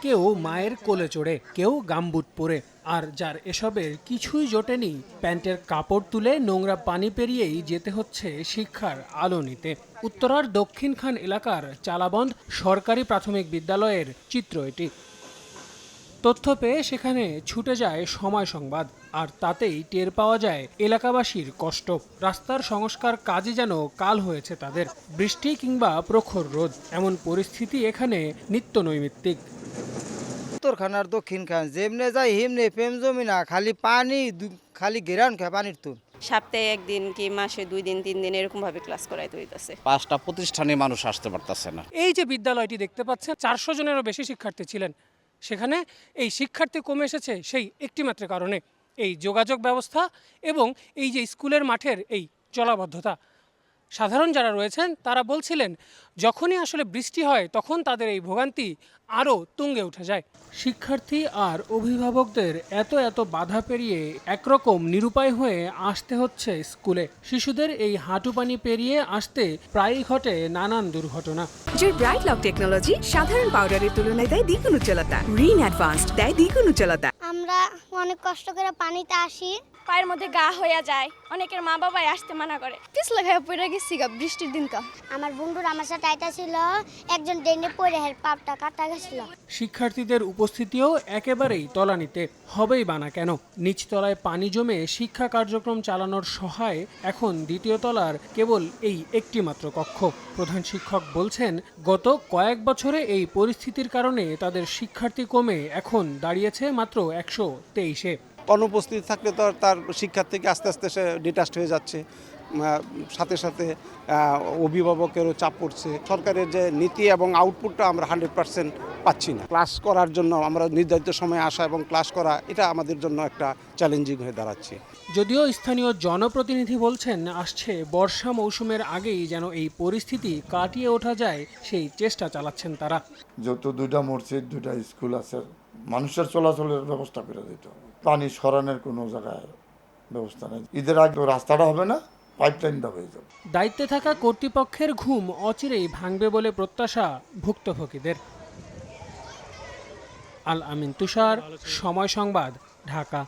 কেউ মায়ের কোলে চড়ে, কেউ গামবুট পরে, আর যার এসবের কিছুই জোটেনি প্যান্টের কাপড় তুলে নোংরা পানি পেরিয়েই যেতে হচ্ছে শিক্ষার আলো নিতে। উত্তরার দক্ষিণখান এলাকার চালাবন্দ সরকারি প্রাথমিক বিদ্যালয়ের চিত্র এটি। তথ্য পেয়ে সেখানে ছুটে যায় সময় সংবাদ, আর তাতেই টের পাওয়া যায় এলাকাবাসীর কষ্ট। রাস্তার সংস্কার কাজে যেন কাল হয়েছে তাদের। বৃষ্টি কিংবা প্রখর রোদ, এমন পরিস্থিতি এখানে নিত্য নৈমিত্তিক। উত্তরখান আর দক্ষিণখান যেমনে যায় হেমনে প্রেম জমি না, খালি পানি, খালি গেরান খায় পানির তো। সপ্তাহে একদিন কি মাসে 2 দিন 3 দিন এরকম ভাবে ক্লাস করাইতে হইতাছে। 5টা প্রতিষ্ঠানে মানুষ আসতে পারতেছে না। এই যে বিদ্যালয়টি দেখতে পাচ্ছেন, 400 জনেরও বেশি শিক্ষার্থী ছিলেন সেখানে। এই শিক্ষার্থী কমে এসেছে সেই একটি মাত্র কারণে, এই যোগাযোগ ব্যবস্থা এবং এই যে স্কুলের মাঠের এই জলাবদ্ধতা। সাধারণ যারা রয়েছেন তারা বলছিলেন, যখনই আসলে বৃষ্টি হয় তখন তাদের এই ভোগান্তি আরও তুঙ্গে উঠে যায়। শিক্ষার্থী আর অভিভাবকদের এত বাধা পেরিয়ে একরকম নিরুপায় হয়ে আসতে হচ্ছে স্কুলে। শিশুদের এই হাঁটু পানি পেরিয়ে আসতে প্রায়ই ঘটে নানান দুর্ঘটনা। জুর ব্রাইট লক টেকনোলজি সাধারণ পাউডারের তুলনায় দেয় দ্বিগুণ উজ্জ্বলতা। রিন অ্যাডভান্সড দেয় দ্বিগুণ উজ্জ্বলতা। আমরা অনেক কষ্ট করে পানিতে আসি, পায়ের মধ্যে গা হয়ে যায়, অনেকের মা বাবাই আসতে মানা করে। পিছলে খায় পড়ে গেছি গা বৃষ্টির দিন কা। আমার বন্ধুর আমার সাথে আইতা ছিল, একজন ডেনে পড়ে হের পাপটা কাটা গেছিল। শিক্ষার্থীদের উপস্থিতিও একেবারেই তলানিতে, হবেই বা না কেন। নিচতলায় পানি জমে শিক্ষা কার্যক্রম চালানোর সহায় এখন দ্বিতীয় তলার কেবল এই একটি মাত্র কক্ষ। প্রধান শিক্ষক বলছেন, গত কয়েক বছরে এই পরিস্থিতির কারণে তাদের শিক্ষার্থী কমে এখন দাঁড়িয়েছে মাত্র 123-এ। অনুপস্থিত থাকলে তো তার শিক্ষার থেকে আস্তে আস্তে সে ডিটাচড হয়ে যাচ্ছে, সাথে সাথে অভিভাবকেরও চাপ পড়ছে। সরকারের যে নীতি এবং আউটপুটটা আমরা 100% পাচ্ছি না। ক্লাস করার জন্য আমরা নির্ধারিত সময়ে আসা এবং ক্লাস করা, এটা আমাদের জন্য একটা চ্যালেঞ্জিং হয়ে দাঁড়াচ্ছে। যদিও স্থানীয় জনপ্রতিনিধি বলছেন, আসছে বর্ষা মৌসুমের আগেই যেন এই পরিস্থিতি কাটিয়ে ওঠা যায় সেই চেষ্টা চালাচ্ছেন তারা। যত 2টা মসজিদ 2টা স্কুল আছে, মানুষের চলাচলের ব্যবস্থা করে দিতে হবে। পানি সরানোর কোনো জায়গায় ব্যবস্থা নেই। ঈদের আগে রাস্তাটা হবে না, পাইপলাইনটা হয়ে যাবে। দায়িত্বে থাকা কর্তৃপক্ষের ঘুম অচিরেই ভাঙবে বলে প্রত্যাশা ভুক্তভোগীদের। আল আমিন তুষার, সময় সংবাদ, ঢাকা।